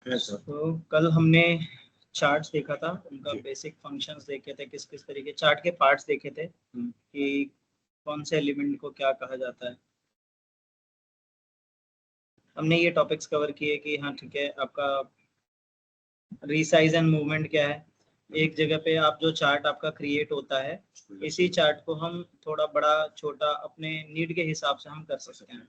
तो कल हमने चार्ट्स देखा था, उनका बेसिक फंक्शंस देखे थे, किस किस तरीके चार्ट के पार्ट्स देखे थे कि कौन से एलिमेंट को क्या कहा जाता है। हमने ये टॉपिक्स कवर किए कि हाँ ठीक है, आपका रीसाइज एंड मूवमेंट क्या है। एक जगह पे आप जो चार्ट आपका क्रिएट होता है, इसी चार्ट को हम थोड़ा बड़ा छोटा अपने नीड के हिसाब से हम कर सकते हैं।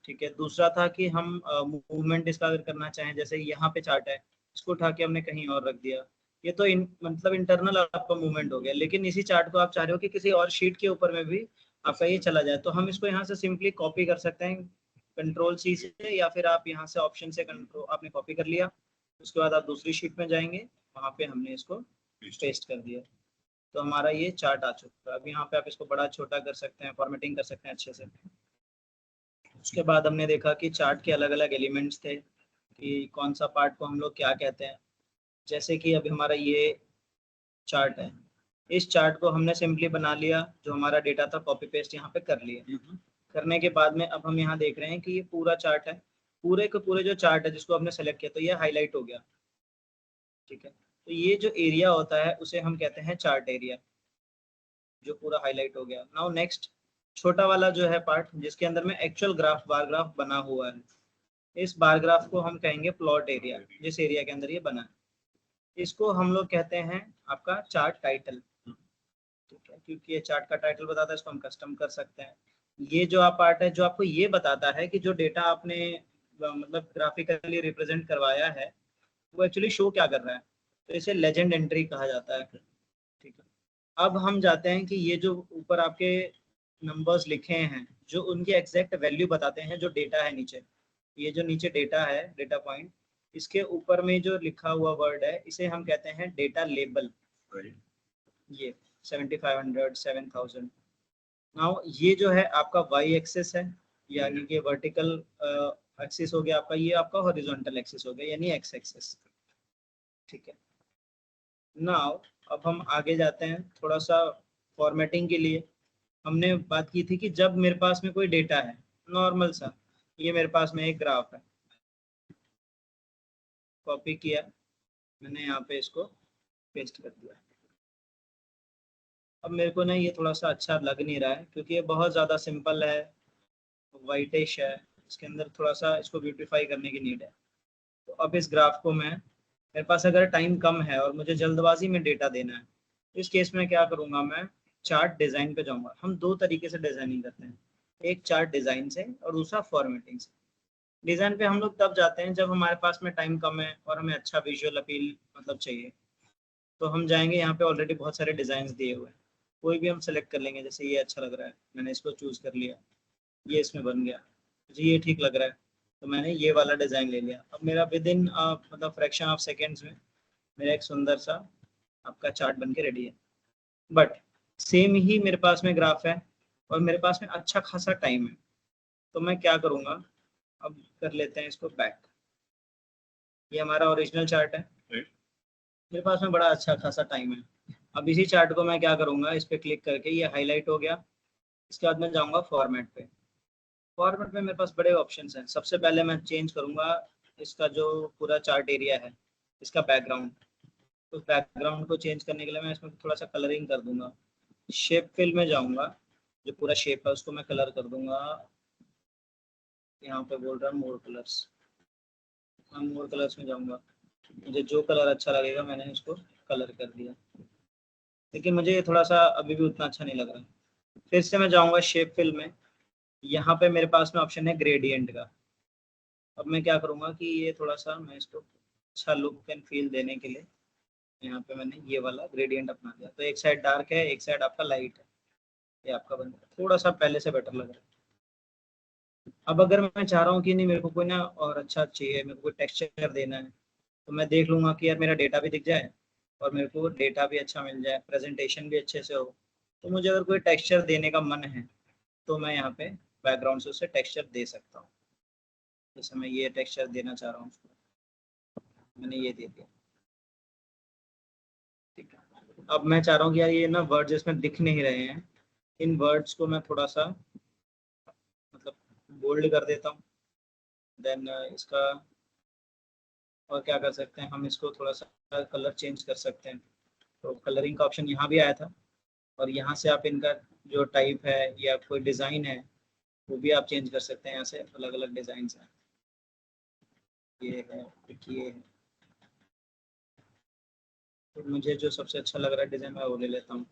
ठीक है। दूसरा था कि हम मूवमेंट इसका अगर करना चाहें, जैसे यहाँ पे चार्ट है, इसको उठा के हमने कहीं और रख दिया, ये तो मतलब इंटरनल आपका मूवमेंट हो गया। लेकिन इसी चार्ट को आप चाह रहे हो कि किसी और शीट के ऊपर में भी आपका ये चला जाए, तो हम इसको यहाँ से सिंपली कॉपी कर सकते हैं कंट्रोल सी से, या फिर आप यहाँ से ऑप्शन से कंट्रोल आपने कॉपी कर लिया, उसके बाद आप दूसरी शीट में जाएंगे, वहाँ पे हमने इसको पेस्ट कर दिया, तो हमारा ये चार्ट आ चुका है। अब यहाँ पे आप इसको बड़ा छोटा कर सकते हैं, फॉर्मेटिंग कर सकते हैं अच्छे से। उसके बाद हमने देखा कि चार्ट के अलग अलग एलिमेंट्स थे कि कौन सा पार्ट को हम लोग क्या कहते हैं। जैसे कि अभी हमारा ये चार्ट है, इस चार्ट को हमने सिंपली बना लिया, जो हमारा डेटा था कॉपी पेस्ट यहाँ पे कर लिया। करने के बाद में अब हम यहाँ देख रहे हैं कि ये पूरा चार्ट है, पूरे के पूरे जो चार्ट है जिसको हमने सेलेक्ट किया, तो ये हाईलाइट हो गया। ठीक है। तो ये जो एरिया होता है उसे हम कहते हैं चार्ट एरिया, जो पूरा हाईलाइट हो गया। नाउ नेक्स्ट, छोटा वाला जो है पार्ट जिसके अंदर में एक्चुअल ग्राफ बार ग्राफ बना हुआ है, इस बार ग्राफ को हम कहेंगे प्लॉट एरिया, जिस एरिया के अंदर ये बना है। इसको हम लोग कहते हैं आपका चार्ट टाइटल। ठीक है, क्योंकि ये चार्ट का टाइटल बताता है, इसको हम कस्टम कर सकते हैं। ये जो आप पार्ट है जो आपको ये बताता है कि जो डेटा आपने मतलब ग्राफिकली रिप्रेजेंट करवाया है वो एक्चुअली शो क्या कर रहा है, तो इसे लेजेंड एंट्री कहा जाता है। ठीक है। अब हम जाते हैं कि ये जो ऊपर आपके नंबर्स लिखे हैं, जो उनकी एग्जैक्ट वैल्यू बताते हैं, जो डेटा है नीचे, ये जो नीचे डेटा है, डेटा पॉइंट, इसके ऊपर में जो लिखा हुआ वर्ड है इसे हम कहते हैं डेटा लेबल। ये 7500 7000। नाउ ये जो है आपका वाई एक्सिस है, यानी कि वर्टिकल एक्सिस हो गया आपका, ये आपका हॉरिजॉन्टल एक्सिस हो गया, यानी एक्स एक्सिस। ठीक है। नाउ अब हम आगे जाते हैं थोड़ा सा फॉर्मेटिंग के लिए। हमने बात की थी कि जब मेरे पास में कोई डेटा है नॉर्मल सा, ये मेरे पास में एक ग्राफ है, कॉपी किया मैंने, यहाँ पे इसको पेस्ट कर दिया। अब मेरे को ना ये थोड़ा सा अच्छा लग नहीं रहा है, क्योंकि ये बहुत ज़्यादा सिंपल है, वाइटिश है, इसके अंदर थोड़ा सा इसको ब्यूटीफाई करने की नीड है। तो अब इस ग्राफ को मैं, मेरे पास अगर टाइम कम है और मुझे जल्दबाजी में डेटा देना है, तो इस केस में क्या करूँगा, मैं चार्ट डिज़ाइन पे जाऊँगा। हम दो तरीके से डिज़ाइनिंग करते हैं, एक चार्ट डिज़ाइन से और दूसरा फॉर्मेटिंग से। डिज़ाइन पे हम लोग तब जाते हैं जब हमारे पास में टाइम कम है और हमें अच्छा विजुअल अपील मतलब चाहिए, तो हम जाएंगे, यहाँ पे ऑलरेडी बहुत सारे डिज़ाइन दिए हुए हैं, कोई भी हम सेलेक्ट कर लेंगे। जैसे ये अच्छा लग रहा है, मैंने इसको चूज़ कर लिया, ये इसमें बन गया, मुझे ये ठीक लग रहा है, तो मैंने ये वाला डिज़ाइन ले लिया। अब मेरा विद इन मतलब फ्रैक्शन ऑफ सेकेंड्स में मेरा एक सुंदर सा आपका चार्ट बन के रेडी है। बट सेम ही मेरे पास में ग्राफ है और मेरे पास में अच्छा खासा टाइम है, तो मैं क्या करूँगा, अब कर लेते हैं इसको बैक। ये हमारा ओरिजिनल चार्ट है, मेरे पास में बड़ा अच्छा खासा टाइम है। अब इसी चार्ट को मैं क्या करूँगा, इस पर क्लिक करके ये हाईलाइट हो गया। इसके बाद मैं जाऊँगा फॉर्मेट पे। फॉर्मेट में मेरे पास बड़े ऑप्शंस हैं। सबसे पहले मैं चेंज करूँगा इसका जो पूरा चार्ट एरिया है, इसका बैकग्राउंड। उस बैकग्राउंड को चेंज करने के लिए मैं इसमें थोड़ा सा कलरिंग कर दूंगा। शेप फिल में जाऊँगा, जो पूरा शेप है उसको मैं कलर कर दूंगा। यहाँ पे बोल रहा है मोर कलर्स, मैं मोर कलर्स में जाऊँगा, मुझे जो कलर अच्छा लगेगा मैंने इसको कलर कर दिया। लेकिन मुझे ये थोड़ा सा अभी भी उतना अच्छा नहीं लग रहा। फिर से मैं जाऊँगा शेप फिल में, यहाँ पे मेरे पास में ऑप्शन है ग्रेडियंट का। अब मैं क्या करूँगा कि ये थोड़ा सा मैं इसको अच्छा लुक एंड फील देने के लिए यहाँ पे मैंने ये वाला ग्रेडियंट अपना दिया। तो एक साइड डार्क है, एक साइड आपका लाइट है, ये आपका बन गया, थोड़ा सा पहले से बेटर लग रहा है। अब अगर मैं चाह रहा हूँ कि नहीं, मेरे को कोई ना और अच्छा चाहिए, मेरे को कोई टेक्सचर देना है, तो मैं देख लूँगा कि यार मेरा डेटा भी दिख जाए और मेरे को डेटा भी अच्छा मिल जाए, प्रेजेंटेशन भी अच्छे से हो। तो मुझे अगर कोई टेक्सचर देने का मन है, तो मैं यहाँ पे बैकग्राउंड से उसे टेक्सचर दे सकता हूँ। जैसे मैं ये टेक्सचर देना चाह रहा हूँ, मैंने ये दे दिया। ठीक है। अब मैं चाह रहा हूँ कि यार ये ना वर्ड्स इसमें दिख नहीं रहे हैं, इन वर्ड्स को मैं थोड़ा सा मतलब बोल्ड कर देता हूँ। देन इसका और क्या कर सकते हैं, हम इसको थोड़ा सा कलर चेंज कर सकते हैं। तो कलरिंग का ऑप्शन यहाँ भी आया था, और यहाँ से आप इनका जो टाइप है या कोई डिज़ाइन है वो भी आप चेंज कर सकते हैं। यहाँ से अलग अलग डिज़ाइन हैं, ये है, एक ये है। तो मुझे जो सबसे अच्छा लग रहा है डिज़ाइन मैं वो ले लेता हूँ।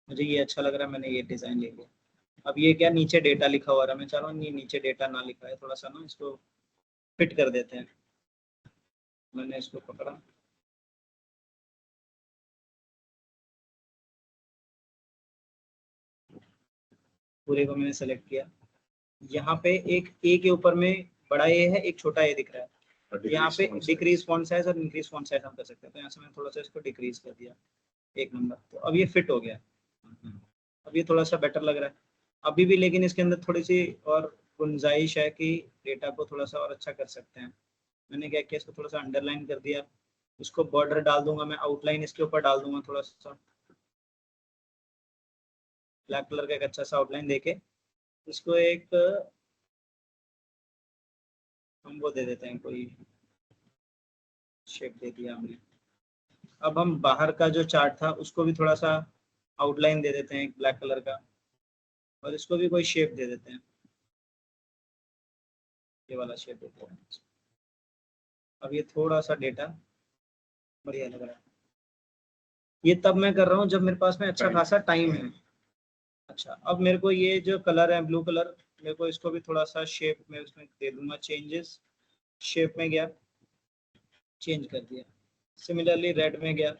मुझे ये अच्छा लग रहा है, मैंने ये डिज़ाइन ले लिया। अब ये क्या नीचे डेटा लिखा हुआ रहा, मैं चाह रहा हूँ ये नीचे डेटा ना लिखा है, थोड़ा सा ना इसको फिट कर देते हैं। मैंने इसको पकड़ा, पूरे को मैंने सेलेक्ट किया। यहाँ पे एक ए के ऊपर में बड़ा ए है, एक छोटा ए दिख रहा है। यहाँ पे डिक्रीज फॉन्ट साइज और इंक्रीज फॉन्ट साइज हम कर सकते हैं। तो यहाँ से मैंने थोड़ा सा इसको डिक्रीज कर दिया 1 नंबर। तो अब ये फिट हो गया, अब ये थोड़ा सा बेटर लग रहा है अभी भी, लेकिन इसके अंदर थोड़ी सी और गुंजाइश है कि डेटा को थोड़ा सा और अच्छा कर सकते हैं। मैंने क्या किया, इसको थोड़ा सा अंडरलाइन कर दिया, इसको बॉर्डर डाल दूंगा मैं, आउटलाइन इसके ऊपर डाल दूंगा, थोड़ा सा ब्लैक कलर का एक अच्छा सा आउटलाइन देके इसको एक हम वो दे देते हैं, कोई शेप दे दिया हमने। अब हम बाहर का जो चार्ट था उसको भी थोड़ा सा आउटलाइन दे देते हैं एक ब्लैक कलर का, और इसको भी कोई शेप दे देते हैं, ये वाला शेप देते हैं। अब ये थोड़ा सा डेटा बढ़िया लग रहा है। ये तब मैं कर रहा हूँ जब मेरे पास में अच्छा खासा टाइम है। अच्छा, अब मेरे को ये जो कलर है ब्लू कलर, मेरे को इसको भी थोड़ा सा शेप में उसमें दे दूंगा, चेंजेस शेप में गया, चेंज कर दिया। सिमिलरली रेड में गया,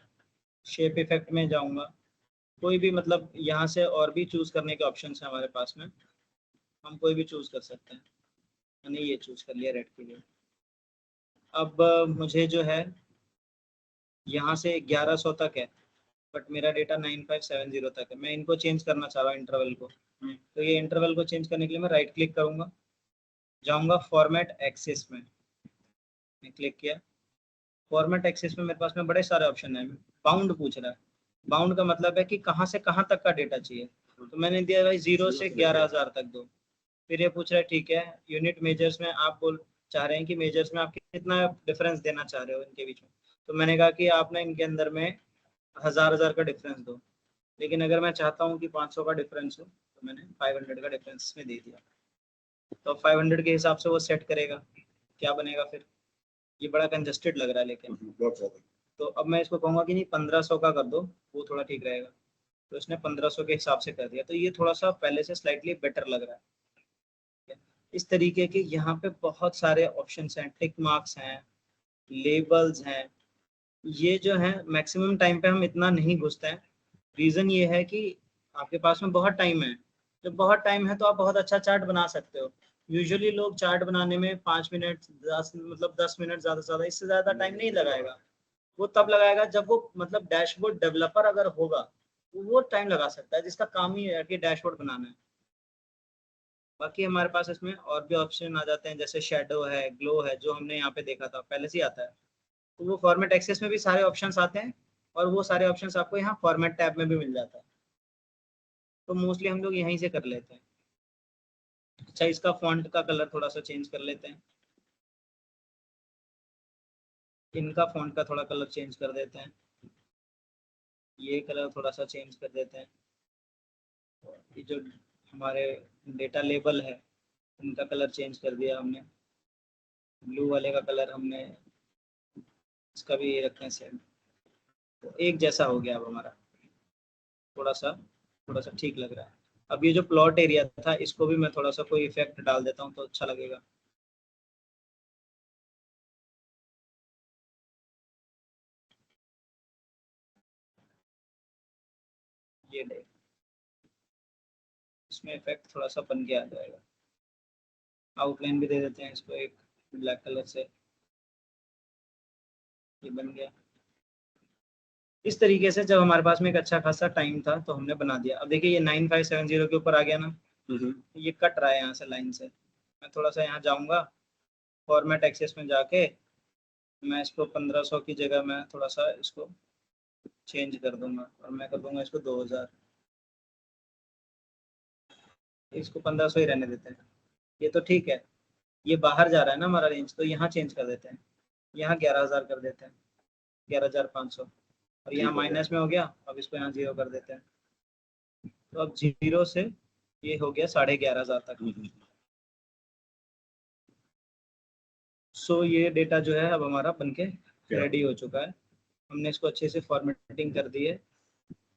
शेप इफेक्ट में जाऊंगा, कोई भी मतलब यहाँ से और भी चूज करने के ऑप्शन है हमारे पास में, हम कोई भी चूज कर सकते हैं। मैंने ये चूज कर लिया रेड के लिए। अब मुझे जो है यहाँ से 1100 तक है, बट मेरा डेटा 9570 तक है। मैं इनको चेंज करना चाह रहा हूँ इंटरवल को। तो ये इंटरवल को चेंज करने के लिए मैं राइट क्लिक करूंगा, जाऊंगा फॉर्मेट एक्सिस में, मैं क्लिक किया। फॉर्मेट एक्सिस में मेरे पास में बड़े सारे ऑप्शन है। बाउंड पूछ रहा है, बाउंड का मतलब है कि कहाँ से कहाँ तक का डेटा चाहिए। तो मैंने दिया भाई 0 से 11,000 तक दो। फिर ये पूछ रहा है ठीक है, यूनिट मेजर्स में आप बोल चाह रहे हैं कि मेजर्स में आप कितना डिफरेंस देना चाह रहे हो इनके बीच में। तो मैंने कहा कि आप ना इनके अंदर में 1000 का डिफरेंस दो, लेकिन अगर मैं चाहता हूँ कि 500 का डिफरेंस हो तो मैंने 500 का डिफरेंस में दे दिया। तो 500 के हिसाब से वो सेट करेगा, क्या बनेगा फिर। ये बड़ा कंजस्टेड लग रहा है लेकिन बहुत ज्यादा। तो अब मैं इसको कहूँगा कि नहीं 1500 का कर दो, वो थोड़ा ठीक रहेगा। तो इसने 1500 के हिसाब से कर दिया, तो ये थोड़ा सा पहले से स्लाइटली बेटर लग रहा है। इस तरीके के यहाँ पे बहुत सारे ऑप्शंस हैं, टिक मार्क्स हैं, लेबल्स हैं। ये जो है मैक्सिमम टाइम पे हम इतना नहीं घुसते हैं। रीज़न ये है कि आपके पास में बहुत टाइम है। जब बहुत टाइम है तो आप बहुत अच्छा चार्ट बना सकते हो। यूजुअली लोग चार्ट बनाने में 5 मिनट 10 मिनट ज़्यादा से ज़्यादा, इससे ज़्यादा टाइम नहीं लगाएगा। वो तब लगाएगा जब वो मतलब डैशबोर्ड डेवलपर अगर होगा तो वो टाइम लगा सकता है, जिसका काम ही है कि डैशबोर्ड बनाना है। बाकी हमारे पास इसमें और भी ऑप्शन आ जाते हैं, जैसे शेडो है, ग्लो है, जो हमने यहाँ पे देखा था पहले से ही आता है। तो वो फॉर्मेट एक्सेस में भी सारे ऑप्शंस आते हैं, और वो सारे ऑप्शंस आपको यहाँ फॉर्मेट टैब में भी मिल जाता है। तो मोस्टली हम लोग यहीं से कर लेते हैं। अच्छा, इसका फॉन्ट का कलर थोड़ा सा चेंज कर लेते हैं, इनका फॉन्ट का थोड़ा कलर चेंज कर देते हैं, ये कलर थोड़ा सा चेंज कर देते हैं। ये जो हमारे डेटा लेबल है उनका कलर चेंज कर दिया हमने, ब्लू वाले का कलर हमने इसका भी ये रखते हैं सेम। तो एक जैसा हो गया अब हमारा, थोड़ा सा ठीक लग रहा है। अब ये जो प्लॉट एरिया था इसको भी मैं थोड़ा सा कोई इफेक्ट डाल देता हूँ तो अच्छा लगेगा। ये देख, इसमें इफेक्ट थोड़ा सा बन के आ जाएगा। आउटलाइन भी दे देते हैं इसको एक ब्लैक कलर से, ये बन गया। इस तरीके से जब हमारे पास में एक अच्छा खासा टाइम था तो हमने बना दिया। अब देखिए ये 9570 के ऊपर आ गया ना, ये कट रहा है यहाँ से लाइन से। मैं थोड़ा सा यहाँ जाऊँगा, फॉर्मेट एक्सेस में जाके मैं इसको 1500 की जगह मैं थोड़ा सा इसको चेंज कर दूंगा, और मैं कर दूंगा इसको 2000। इसको 1500 ही रहने देते हैं, ये तो ठीक है। ये बाहर जा रहा है ना हमारा रेंज, तो यहाँ चेंज कर देते हैं। यहाँ 11,000 कर देते हैं, 11,500, और यहाँ माइनस में हो गया। अब इसको यहाँ 0 कर देते हैं, तो अब 0 से ये हो गया 11,500 तक। सो ये डेटा जो है अब हमारा बनके रेडी हो चुका है। हमने इसको अच्छे से फॉर्मेटिंग कर दी है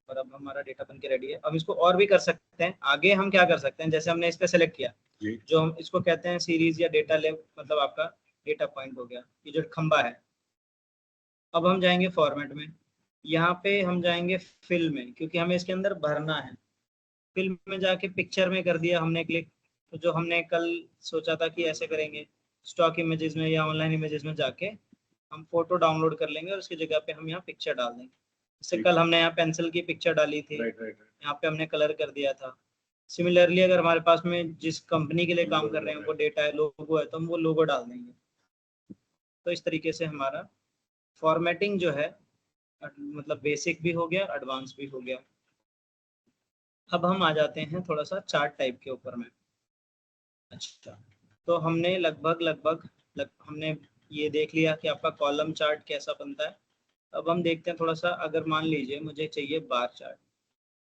और अब हमारा डेटा बनके रेडी है। अब इसको और भी कर सकते हैं। आगे हम क्या कर सकते हैं, जैसे हमने इस पे सेलेक्ट किया, जो हम इसको कहते हैं सीरीज या डेटा लेव, मतलब आपका डेटा पॉइंट हो गया, ये जो खंबा है। अब हम जाएंगे फॉर्मेट में, यहाँ पे हम जाएंगे फिल में, क्योंकि हमें इसके अंदर भरना है। फिल में जाके पिक्चर में कर दिया हमने क्लिक। तो जो हमने कल सोचा था कि ऐसे करेंगे, स्टॉक इमेजेस में या ऑनलाइन इमेजेस में जाके हम फोटो डाउनलोड कर लेंगे और उसकी जगह पे हम यहाँ पिक्चर डाल देंगे। जैसे कल हमने यहाँ पेंसिल की पिक्चर डाली थी, यहाँ पे हमने कलर कर दिया था। सिमिलरली अगर हमारे पास में जिस कंपनी के लिए काम कर रहे हैं वो डेटा है, लोगो है, तो हम वो लोगो डाल देंगे। तो इस तरीके से हमारा फॉर्मेटिंग जो है मतलब बेसिक भी हो गया, एडवांस भी हो गया। अब हम आ जाते हैं थोड़ा सा चार्ट टाइप के ऊपर में। अच्छा, तो हमने हमने ये देख लिया कि आपका कॉलम चार्ट कैसा बनता है। अब हम देखते हैं थोड़ा सा, अगर मान लीजिए मुझे चाहिए बार चार्ट,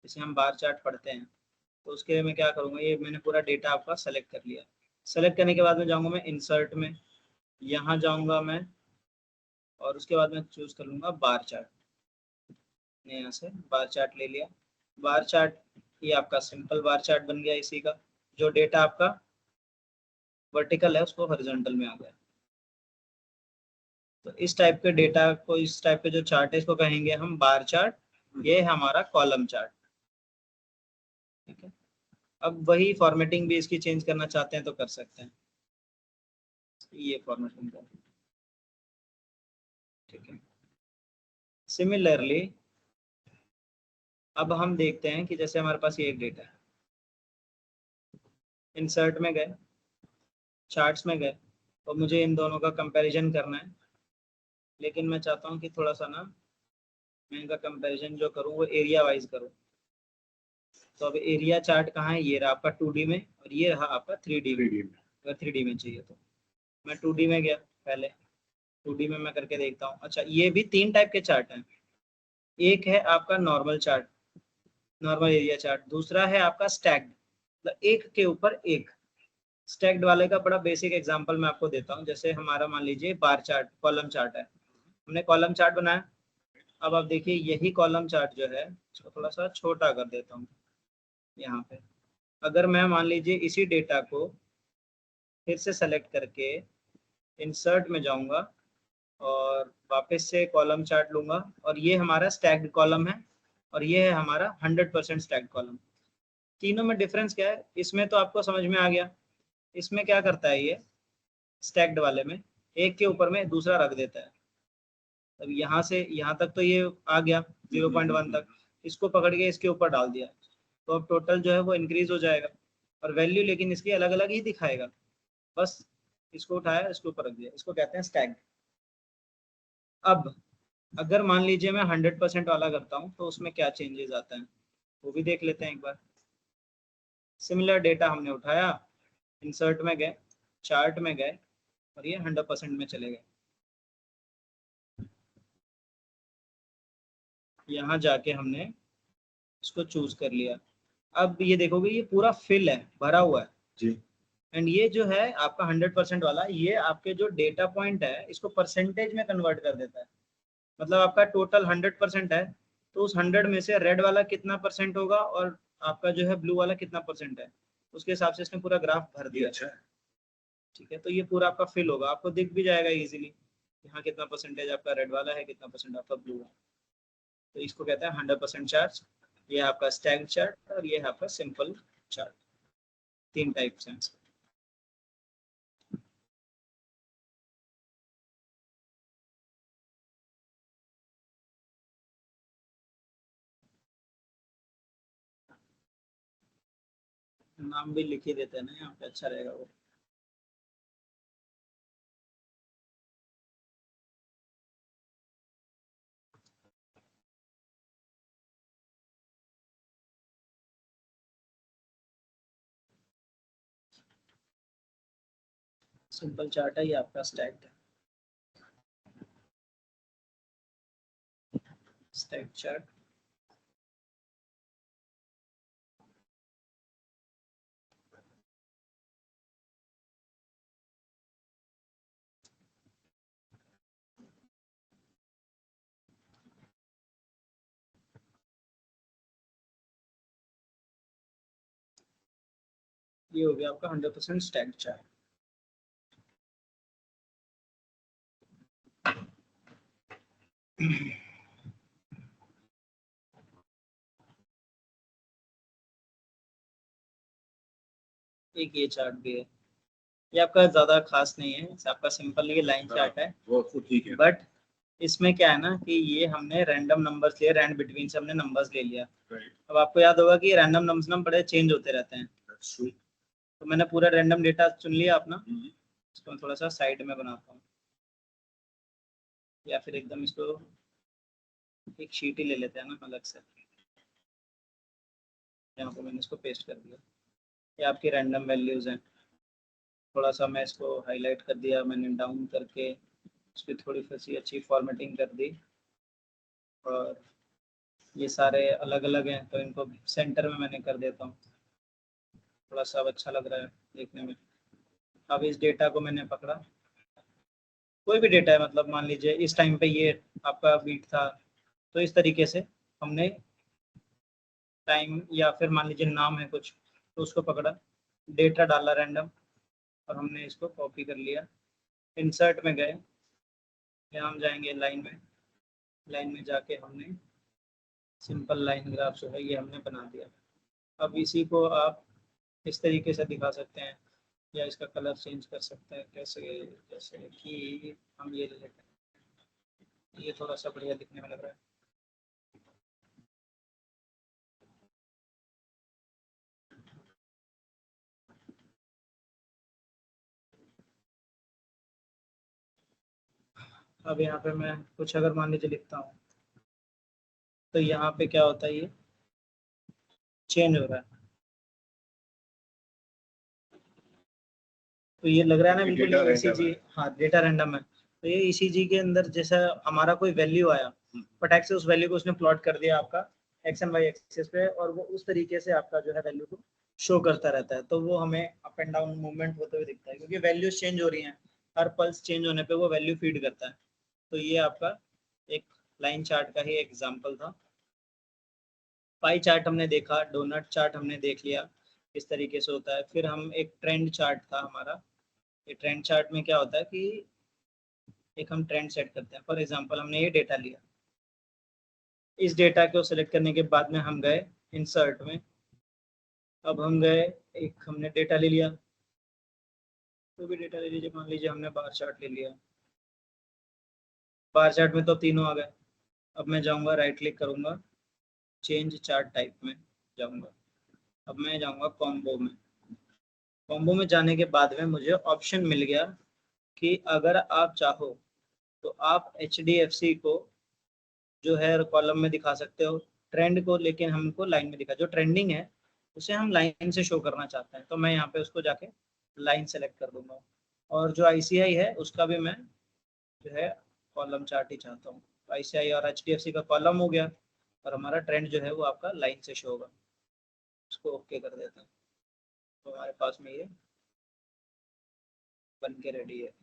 जैसे हम बार चार्ट पढ़ते हैं, तो उसके लिए मैं क्या करूँगा, ये मैंने पूरा डेटा आपका सेलेक्ट कर लिया। सेलेक्ट करने के बाद में जाऊँगा मैं इंसर्ट में, यहाँ जाऊँगा मैं और उसके बाद मैं चूज कर लूँगा बार चार्ट। यहाँ से बार चार्ट ले लिया। बार चार्ट ये आपका सिंपल बार चार्ट बन गया इसी का। जो डेटा आपका वर्टिकल है उसको हॉरिजॉन्टल में आ गया। तो इस टाइप के डेटा को, इस टाइप के जो चार्ट है इसको कहेंगे हम बार चार्ट। ये है हमारा कॉलम चार्ट। ठीक है, अब वही फॉर्मेटिंग भी इसकी चेंज करना चाहते हैं तो कर सकते हैं, ये फॉर्मेटिंग कर। ठीक है, सिमिलरली अब हम देखते हैं कि जैसे हमारे पास ये एक डेटा है, इंसर्ट में गए, चार्ट्स में गए, और मुझे इन दोनों का कंपैरिजन करना है। लेकिन मैं चाहता हूँ कि थोड़ा सा ना मैं इनका कंपैरिजन जो करूँ वो एरिया वाइज करूँ। तो अब एरिया चार्ट कहाँ है, ये रहा आपका 2D में, और ये रहा आपका 3D में। अगर 3D में चाहिए तो मैं 2D में गया पहले, 2D में मैं करके देखता हूँ। अच्छा, ये भी 3 टाइप के चार्ट हैं। एक है आपका normal chart, normal area chart. दूसरा है आपका स्टैक्ड, मतलब एक के ऊपर एक। स्टैक्ड वाले का बड़ा बेसिक एग्जांपल मैं आपको देता हूँ। जैसे हमारा मान लीजिए बार चार्ट, कॉलम चार्ट है, हमने कॉलम चार्ट बनाया। अब आप देखिए यही कॉलम चार्ट जो है, इसको थोड़ा सा छोटा कर देता हूँ यहाँ पे। अगर मैं मान लीजिए इसी डेटा को फिर से सेलेक्ट करके इंसर्ट में जाऊंगा और वापस से कॉलम चार्ट लूंगा, और ये हमारा स्टैक्ड कॉलम है और ये है हमारा 100% स्टैक्ड कॉलम। तीनों में डिफरेंस क्या है, इसमें तो आपको समझ में आ गया। इसमें क्या करता है, ये स्टैक्ड वाले में एक के ऊपर में दूसरा रख देता है। अब यहाँ से यहाँ तक तो ये आ गया 0.1 तक, इसको पकड़ के इसके ऊपर डाल दिया, तो अब टोटल जो है वो इंक्रीज हो जाएगा, और वैल्यू लेकिन इसकी अलग अलग ही दिखाएगा। बस इसको उठाया, इसके ऊपर रख दिया, इसको कहते हैं स्टैक्ड। अब अगर मान लीजिए मैं 100% वाला करता हूँ तो उसमें क्या चेंजेस आता है वो भी देख लेते हैं एक बार। सिमिलर डेटा हमने उठाया, इंसर्ट में गए, चार्ट में गए, और ये 100% में चले गए। यहाँ जाके हमने इसको चूज कर लिया। अब ये देखोगे ये पूरा फिल है, भरा हुआ है जी। एंड ये जो है आपका 100% वाला, ये आपके जो डेटा पॉइंट है इसको परसेंटेज में कन्वर्ट कर देता है। मतलब आपका टोटल 100% है, तो उस 100 में से रेड वाला कितना परसेंट होगा और आपका जो है ब्लू वाला कितना परसेंट है, उसके हिसाब से इसने पूरा ग्राफ भर दिया। अच्छा, ठीक है, तो ये पूरा आपका फिल होगा, आपको दिख भी जाएगा इजीली यहाँ कितना परसेंटेज आपका रेड वाला है, कितना परसेंट आपका ब्लू है। तो इसको कहते हैं 100% चार्ट। ये आपका स्टैग्ड चार्ट और ये है आपका सिंपल चार्ट। 3 टाइप्स हैं। नाम भी लिख ही देते हैं ना यहाँ पे, अच्छा रहेगा वो। सिंपल चार्ट है, ये आपका स्टैग्ड है। Stack chart. ये हो गया आपका 100% स्टैक चार्ट। एक ये चार्ट भी है, ये आपका ज्यादा खास नहीं है, आपका सिंपल ये लाइन चार्ट है, वो तो ठीक है। बट इसमें क्या है ना कि ये हमने रैंडम नंबर्स लिए, रैंड बिटवीन से हमने नंबर्स ले लिया। अब आपको याद होगा कि रैंडम नंबर्स ना बड़े चेंज होते रहते हैं, तो मैंने पूरा रैंडम डेटा चुन लिया अपना। इसको मैं थोड़ा सा साइड में बनाता हूँ, या फिर एकदम इसको एक शीट ही ले लेते हैं ना अलग से। यहाँ पे मैंने इसको पेस्ट कर दिया, ये आपकी रैंडम वैल्यूज हैं। थोड़ा सा मैं इसको हाईलाइट कर दिया मैंने, डाउन करके इसकी थोड़ी सी अच्छी फॉर्मेटिंग कर दी, और ये सारे अलग अलग हैं तो इनको सेंटर में मैंने कर देता हूँ, थोड़ा सा अब अच्छा लग रहा है देखने में। अब इस डेटा को मैंने पकड़ा, कोई भी डेटा है, मतलब मान लीजिए इस टाइम पे ये आपका बीट था, तो इस तरीके से हमने टाइम, या फिर मान लीजिए नाम है कुछ, तो उसको पकड़ा, डेटा डाला रैंडम, और हमने इसको कॉपी कर लिया। इंसर्ट में गए, यहाँ हम जाएंगे लाइन में, लाइन में जाके हमने सिंपल लाइन ग्राफ जो है ये हमने बना दिया। अब इसी को आप इस तरीके से दिखा सकते हैं, या इसका कलर चेंज कर सकते हैं कैसे, जैसे कि हम ये ले लेते हैं, ये थोड़ा सा बढ़िया दिखने में लग रहा है। अब यहाँ पे मैं कुछ अगर मान लीजिए लिखता हूँ, तो यहाँ पे क्या होता है, ये चेंज हो रहा है, तो ये लग रहा है ना बिल्कुल ईसीजी। हाँ, डेटा रैंडम है, तो ये ईसीजी के अंदर जैसा हमारा कोई वैल्यू आया, फटाक से उस वैल्यू को उसने प्लॉट कर दिया आपका एक्स एंड वाई एक्सिस पे, और वो उस तरीके से आपका जो है वैल्यू को शो करता रहता है। तो वो हमें अप एंड डाउन मूवमेंट होते हुए दिखता है, क्योंकि वैल्यूज चेंज हो रही हैं, हर पल्स चेंज होने पे वो वैल्यू फीड करता है। तो ये आपका एक लाइन चार्ट का ही एग्जाम्पल था। पाई चार्ट हमने देखा, डोनट चार्ट हमने देख लिया किस तरीके से होता है। फिर हम एक ट्रेंड चार्ट था हमारा, ये ट्रेंड चार्ट में क्या होता है कि एक हम ट्रेंड सेट करते हैं। फॉर एग्जांपल हमने ये डेटा लिया, इस डेटा को सिलेक्ट करने के बाद में हम गए इंसर्ट में, अब हम गए, एक हमने डेटा ले लिया, तो भी डेटा ले लीजिए, मान लीजिए हमने बार चार्ट ले लिया, बार चार्ट में तो तीनों आ गए। अब मैं जाऊंगा राइट क्लिक करूंगा, चेंज चार्ट टाइप में जाऊंगा, अब मैं जाऊंगा कॉम्बो में। कॉम्बो में जाने के बाद में मुझे ऑप्शन मिल गया कि अगर आप चाहो तो आप HDFC को जो है कॉलम में दिखा सकते हो, ट्रेंड को लेकिन हमको लाइन में दिखा, जो ट्रेंडिंग है उसे हम लाइन से शो करना चाहते हैं, तो मैं यहाँ पे उसको जाके लाइन सेलेक्ट कर दूंगा। और जो ICI है उसका भी मैं जो है कॉलम चार्ट ही चाहता हूँ। ICI और HDFC का कॉलम हो गया, और हमारा ट्रेंड जो है वो आपका लाइन से शो होगा। उसको ओके कर देते हैं, तो हमारे पास में ये बन के रेडी है।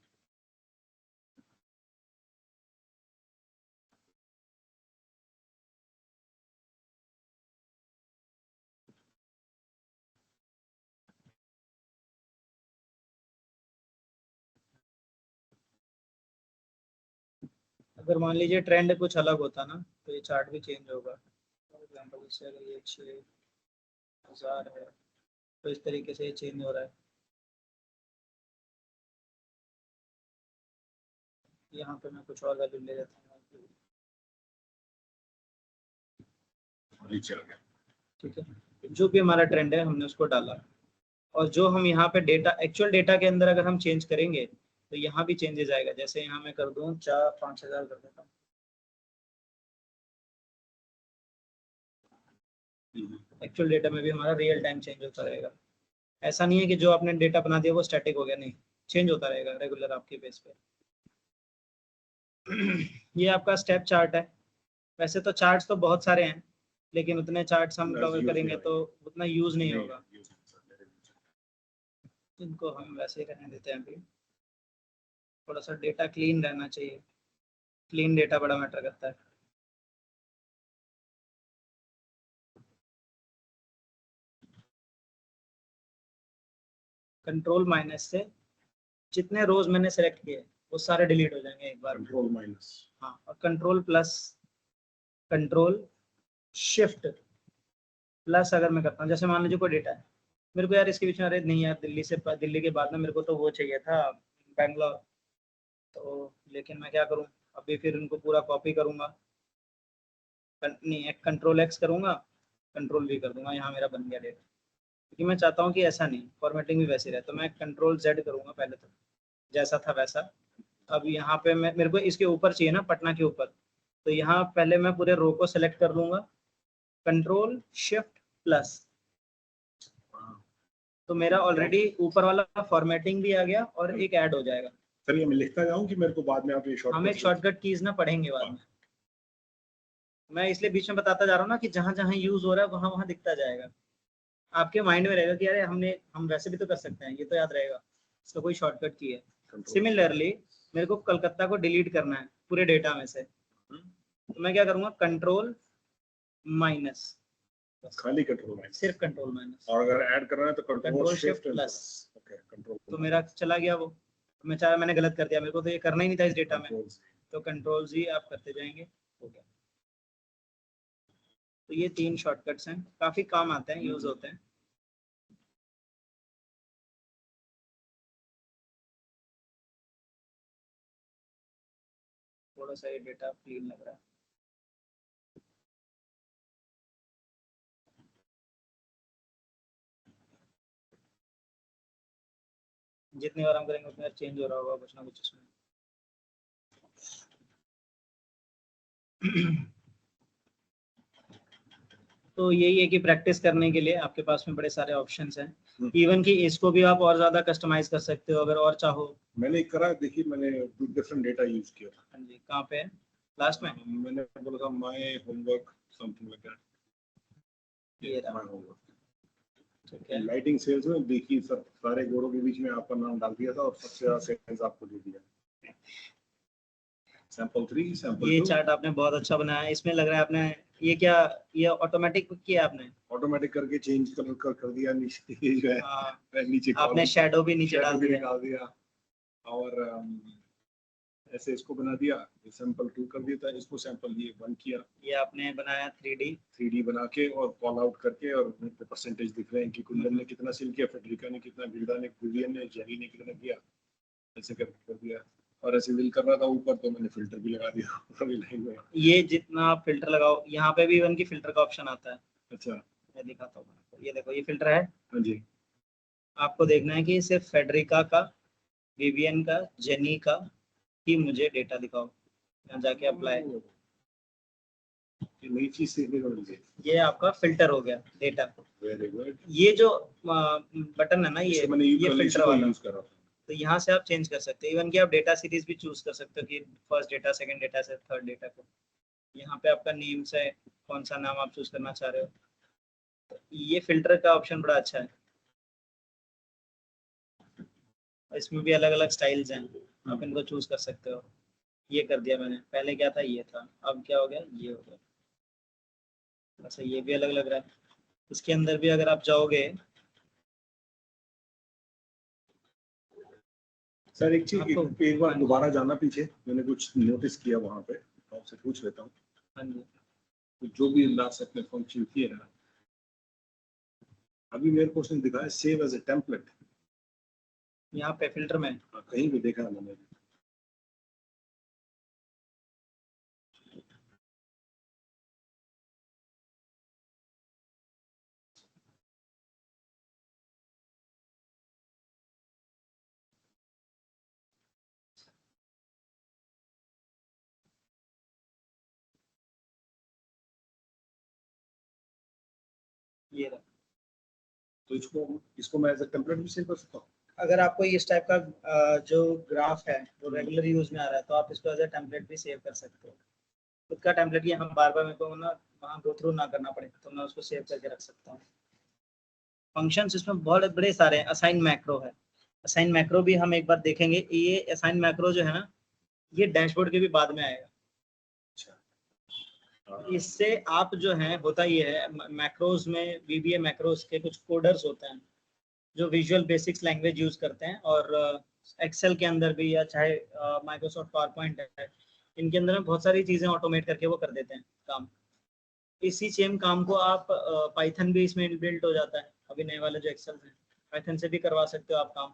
अगर मान लीजिए ट्रेंड कुछ अलग होता ना, तो ये चार्ट भी चेंज होगा। फॉर एग्जाम्पल इससे अगर ये 6000 है, तो इस तरीके से ये चेंज हो रहा है। यहाँ पे मैं कुछ और वैल्यू ले लेता हूँ, ठीक है। जो भी हमारा ट्रेंड है हमने उसको डाला, और जो हम यहाँ पे डेटा, एक्चुअल डेटा के अंदर अगर हम चेंज करेंगे तो यहाँ भी चेंजेस आएगा। जैसे यहाँ मैं कर दूँ 5000 कर देता हूँ, एक्चुअल डेटा में भी हमारा रियल टाइम चेंज होता रहेगा। ऐसा नहीं है कि जो आपने डेटा बना दिया वो स्टैटिक हो गया, नहीं, चेंज होता रहेगा रेगुलर आपके बेस पे। ये आपका स्टेप चार्ट है, वैसे तो चार्ट्स तो बहुत सारे हैं, लेकिन उतने चार्ट्स हम That's कवर use करेंगे नहीं तो उतना यूज नहीं नहीं, होगा। use नहीं होगा। इनको हम वैसे ही रहने देते हैं अभी। थोड़ा सा डेटा क्लीन रहना चाहिए, क्लीन डेटा बड़ा मैटर करता है। कंट्रोल माइनस से जितने रोज मैंने सेलेक्ट किए वो सारे डिलीट हो जाएंगे एक बार में। कंट्रोल माइनस, हाँ, और control plus, control shift plus अगर मैं करता हूँ, जैसे मान लीजिए कोई डेटा है मेरे को यार इसके बीच में, अरे नहीं यार दिल्ली के बाद में मेरे को तो वो चाहिए था बैंगलोर, तो लेकिन मैं क्या करूँ, अभी फिर उनको पूरा कॉपी करूँगा, नहीं कंट्रोल एक्स करूँगा, कंट्रोल वी कर दूंगा, यहाँ मेरा बन गया डेटा। क्योंकि मैं चाहता हूँ कि ऐसा नहीं, फॉर्मेटिंग भी वैसी रहे, तो मैं कंट्रोल जेड करूँगा पहले, तो जैसा था वैसा। अब यहाँ पे मेरे को इसके ऊपर चाहिए ना, पटना के ऊपर, तो यहाँ पहले मैं पूरे रो को सेलेक्ट कर लूँगा, कंट्रोल शिफ्ट प्लस, तो मेरा ऑलरेडी ऊपर वाला फॉर्मेटिंग भी आ गया और एक ऐड हो जाएगा। चलिए मैं लिखता जाऊँ कि मेरे को बाद में आप ये हम एक शॉर्टकट कीज ना पढ़ेंगे बाद में, मैं इसलिए बीच में बताता जा रहा हूँ ना कि जहां जहां यूज हो रहा है वहां वहां दिखता जाएगा, आपके माइंड में रहेगा कि अरे हम वैसे भी तो कर सकते हैं, ये तो याद रहेगा, इसका कोई शॉर्टकट की है। सिमिलरली मेरे को कलकत्ता को डिलीट करना है पूरे डेटा में से, तो मैं क्या करूंगा, कंट्रोल माइनस, खाली कंट्रोल माइनस, सिर्फ कंट्रोल माइनस, और अगर ऐड करना है तो control shift plus. Okay, control, तो मेरा चला गया वो, मैं चाहे मैंने गलत कर दिया, मेरे को तो ये करना ही नहीं था इस डेटा में, तो कंट्रोल जी आप करते जाएंगे, हो गया। तो ये 3 शॉर्टकट्स हैं, काफी काम आते हैं, यूज होते हैं। थोड़ा सा ये डेटा क्लीन लग रहा है। जितनी बार हम करेंगे उतनी बार चेंज हो रहा होगा कुछ ना कुछ इसमें। तो यही है कि प्रैक्टिस करने के लिए आपके पास में बड़े सारे ऑप्शंस हैं, इवन कि इसको भी आप और ज्यादा कस्टमाइज कर सकते हो अगर और चाहो। मैंने करा, देखिए मैंने डिफरेंट डेटा यूज किया। हाँ जी, कहाँ पे है लास्ट में? मैंने बोला था my homework something like that, ये रहा माय होमवर्क। ठीक है, लाइटिंग सेल्स में देखिए सब सारे गोरों के बीच में आपका नाम डाल दिया था और सबसे ज्यादा सेल्स आपको दे दिया। Sample 3, sample 2। ये चार्ट आपने बहुत अच्छा बनाया है, इसमें लग रहा है आपने ये क्या, ये ऑटोमेटिक किया आपने? ऑटोमेटिक करके चेंज कलर कर दिया, नीचे जो है नीचे आपने शैडो भी नीचे डाल दिया और ऐसे इसको बना दिया, सैंपल 2 कर दिया था, इसको सैंपल ये 1 किया। ये आपने बनाया 3D बना के और कॉल आउट करके, और परसेंटेज दिख रहे हैं कि कुंदन ने कितना सेल किया, फेडरिका ने कितना, गिल्डा ने, विवियन ने, जेरी ने कितना किया, ऐसे कर दिया। और ऐसे विल कर रहा था ऊपर, तो मैंने फिल्टर भी लगा दिया अभी लाइन में। ये जितना आप फिल्टर लगाओ, यहाँ पे भी इवन की फिल्टर का ऑप्शन आता है। अच्छा, मैं दिखाता हूँ, ये देखो ये फिल्टर है। हाँ जी, आपको देखना है कि सिर्फ फेडरिका का, विवियन का, जेनी का ही मुझे डेटा दिखाओ, यहाँ जाके अप्लाई, नई चीज सीखने को मिल गई। ये आपका फिल्टर हो गया डेटा। Very good. ये जो बटन है ना, ये फिल्टर वाला यूज कर रहा था, तो यहाँ से आप चेंज कर सकते हो, इवन कि आप डेटा सीरीज भी चूज कर सकते हो कि फर्स्ट डेटा, सेकंड डेटा से थर्ड डेटा को। यहाँ पे आपका नेम से कौन सा नाम आप चूज करना चाह रहे हो, तो ये फिल्टर का ऑप्शन बड़ा अच्छा है। इसमें भी अलग अलग स्टाइल्स हैं, आप इनको चूज कर सकते हो। ये कर दिया मैंने, पहले क्या था ये था, अब क्या हो गया ये हो गया। अच्छा, ये भी अलग लग रहा है। इसके अंदर भी अगर आप जाओगे, सर एक चीज, एक बार दोबारा जाना पीछे, मैंने कुछ नोटिस किया वहां पे, आपसे पूछ लेता हूँ। हाँ जी, तो जो भी लास्ट अपने फंक्शन किए ना, अभी मेरे को उसने दिखाया सेव एज ए टेम्पलेट, यहाँ पे फिल्टर में कहीं भी देखा मैंने। ये रहा। तो इसको मैं एज ए टेम्पलेट भी सेव कर सकता हूँ। अगर आपको इस टाइप का जो ग्राफ है वो रेगुलर यूज में आ रहा है, तो आप इसको एज ए टेम्पलेट भी सेव कर सकते हो। खुद का टेम्पलेट यहाँ बार बार मेरे को ना वहाँ गो थ्रू ना करना पड़े, तो मैं उसको सेव करके रख सकता हूँ। फंक्शंस इसमें बहुत बड़े सारे हैं। असाइन मैक्रो है, असाइन मैक्रो भी हम एक बार देखेंगे। ये असाइन मैक्रो जो है ना, ये डैशबोर्ड के भी बाद में आएगा। इससे आप जो है, होता ये है मैक्रोज में, VBA मैक्रोज के कुछ कोडर्स होते हैं जो विजुअल बेसिक्स लैंग्वेज यूज करते हैं, और एक्सेल के अंदर भी, या चाहे माइक्रोसॉफ्ट पावर पॉइंट है, इनके अंदर में बहुत सारी चीजें ऑटोमेट करके वो कर देते हैं काम। इसी सेम काम को आप पाइथन भी इसमें इनबिल्ट हो जाता है। अभी नए वाले जो एक्सेल है, पाइथन से भी करवा सकते हो आप काम।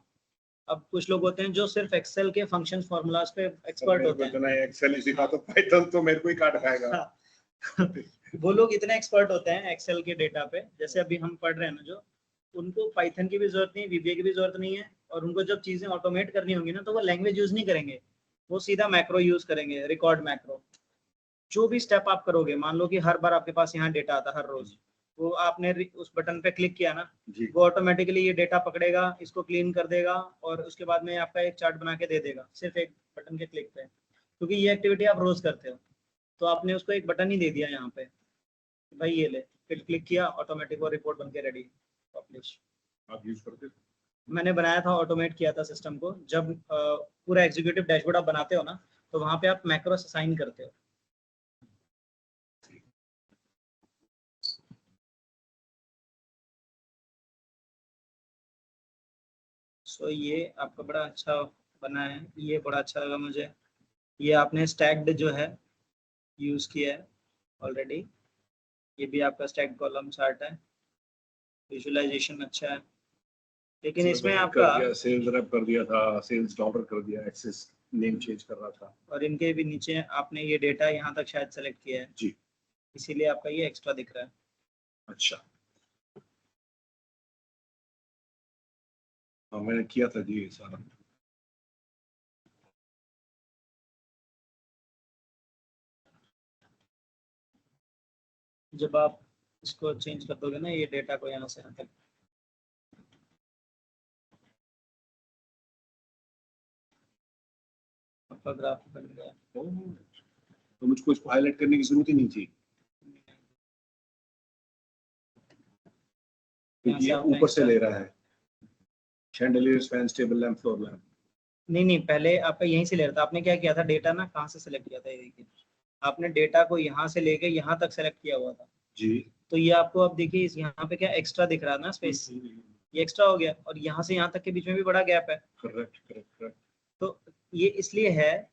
अब कुछ लोग होते हैं जो सिर्फ एक्सेल के फंक्शन फॉर्मूलाज पे एक्सपर्ट होते हैं। एक्सेल ही सिखा तो पाइथन तो मेरे को ही काट खाएगा। हाँ। वो लोग इतने एक्सपर्ट होते हैं एक्सेल के डेटा पे, जैसे अभी हम पढ़ रहे हैं ना, जो उनको पाइथन की भी जरूरत नहीं है, VBA की भी जरूरत नहीं है, और उनको जब चीजें ऑटोमेट करनी होंगी ना, तो वो लैंग्वेज यूज नहीं करेंगे, वो सीधा मैक्रो यूज करेंगे, रिकॉर्ड मैक्रो। जो भी स्टेप आप करोगे, मान लो कि हर बार आपके पास यहाँ डेटा आता हर रोज, वो आपने उस बटन पे क्लिक किया ना, वो ऑटोमेटिकली ये डेटा पकड़ेगा, इसको क्लीन कर देगा, और उसके बाद में आपका एक चार्ट बना के दे देगा सिर्फ एक बटन के क्लिक पे। क्योंकि ये एक्टिविटी आप रोज करते हो, तो आपने उसको एक बटन ही दे दिया यहाँ पे, भाई ये ले, फिर क्लिक किया, ऑटोमेटिक वो रिपोर्ट बन के रेडी, पब्लिश। आप यूज करते हो? मैंने बनाया था, ऑटोमेट किया था सिस्टम को। जब पूरा एग्जीक्यूटिव डैशबोर्ड आप बनाते हो ना, तो वहां पे आप मैक्रोस असाइन करते हो। सो ये आपका बड़ा अच्छा बना है, ये बड़ा अच्छा लगा मुझे। ये आपने स्टैक्ड जो है यूज किया है ऑलरेडी, ये भी आपका स्टैक्ड कॉलम चार्ट है, विजुअलाइजेशन अच्छा है। लेकिन इसमें आपका सेल्स रैप कर दिया था, सेल्स डॉलर कर दिया, एक्सेस नेम चेंज कर रहा था, और इनके भी नीचे आपने ये डेटा यहाँ तक शायद सेलेक्ट किया है जी, इसीलिए आपका ये एक्स्ट्रा दिख रहा है। अच्छा। हाँ मैंने किया था जी ये सारा। जब आप इसको चेंज कर दोगे ना, ये डेटा को यहाँ से यहाँ तक, आपका ग्राफ बन गया। तो मुझको इसको हाईलाइट करने की जरूरत ही नहीं थी, क्योंकि ये ऊपर से ले रहा है। Chandelier, fan, table lamp, floor lamp. नहीं, पहले आपका यहीं से ले रहा था। आपने क्या किया था, डेटा ना कहाँ से सेलेक्ट किया था, ये देखिए, आपने डेटा को यहाँ से लेके यहाँ तक सेलेक्ट किया हुआ था जी। तो ये आपको अब देखिए यहाँ पे क्या एक्स्ट्रा दिख रहा है ना, स्पेस, ये एक्स्ट्रा हो गया, और यहाँ से यहाँ तक के बीच में भी बड़ा गैप है। Correct correct correct. तो ये इसलिए है,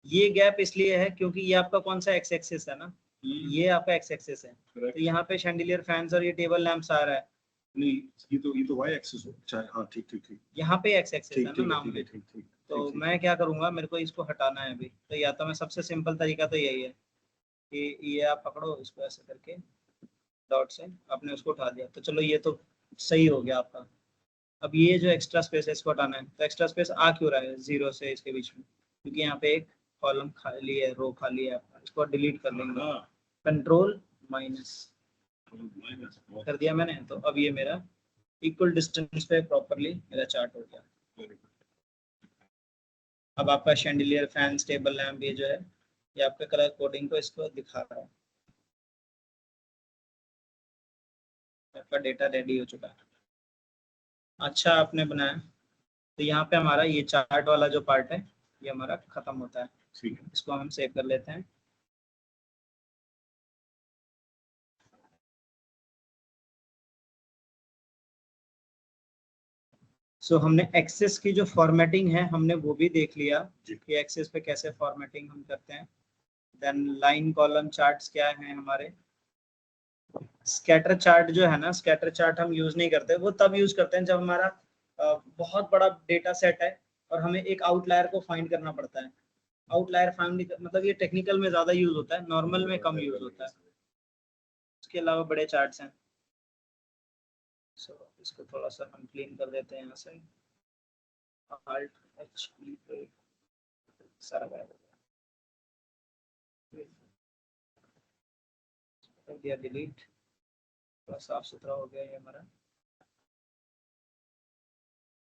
ये गैप इसलिए है क्योंकि ये आपका कौन सा एक्स एक्सिस है ना, ये आपका एक्स एक्सिस है। तो यहाँ पे शैंडिलियर फैंस और ये टेबल लैंप्स आ रहा है। नहीं, ये तो वाई एक्सिस हो। अच्छा हाँ, ठीक ठीक ठीक। यहाँ पे एक्स एक्सिस है ना नाम में। ठीक ठीक। तो मैं क्या करूंगा, मेरे को इसको हटाना है अभी, तो या तो मैं, सबसे सिंपल तरीका तो यही है कि ये आप पकड़ो इसको ऐसे करके, डॉट से आपने उसको उठा दिया, तो चलो ये तो सही हो गया आपका। अब ये जो एक्स्ट्रा स्पेस है इसको हटाना है, तो एक्स्ट्रा स्पेस आ क्यों रहा है जीरो से इसके बीच में, क्योंकि यहाँ पे एक कॉलम खाली है, रो खाली है आपका, इसको डिलीट कर लेंगे, कंट्रोल माइनस कर दिया मैंने। तो अब ये मेरा इक्वल डिस्टेंस पे प्रॉपरली मेरा चार्ट हो गया। अब आपका शैंडिलियर, फैन, टेबल लैंप, ये जो है, ये आपके कलर कोडिंग को इसको दिखा रहा है। आपका डेटा रेडी हो चुका है, अच्छा आपने बनाया। तो यहाँ पे हमारा ये चार्ट वाला जो पार्ट है ये हमारा खत्म होता है। ठीक है, इसको हम सेव कर लेते हैं। सो हमने एक्सेस की जो फॉर्मेटिंग है हमने वो भी देख लिया कि एक्सेस पे कैसे फॉर्मेटिंग हम करते हैं। देन लाइन कॉलम चार्ट्स क्या हैं हमारे। स्कैटर चार्ट जो है ना, स्कैटर चार्ट हम यूज नहीं करते, वो तब यूज करते हैं जब हमारा बहुत बड़ा डेटा सेट है और हमें एक आउटलायर को फाइंड करना पड़ता है। आउटलायर फाइंड मतलब ये टेक्निकल में ज्यादा यूज होता है, नॉर्मल में कम यूज होता है। उसके अलावा बड़े चार्ट्स हैं। सो इसको थोड़ा सा हम क्लीन कर देते हैं यहाँ से, Alt H E पे सारा गायब कर दिया, डिलीट, थोड़ा साफ सुथरा हो गया ये हमारा।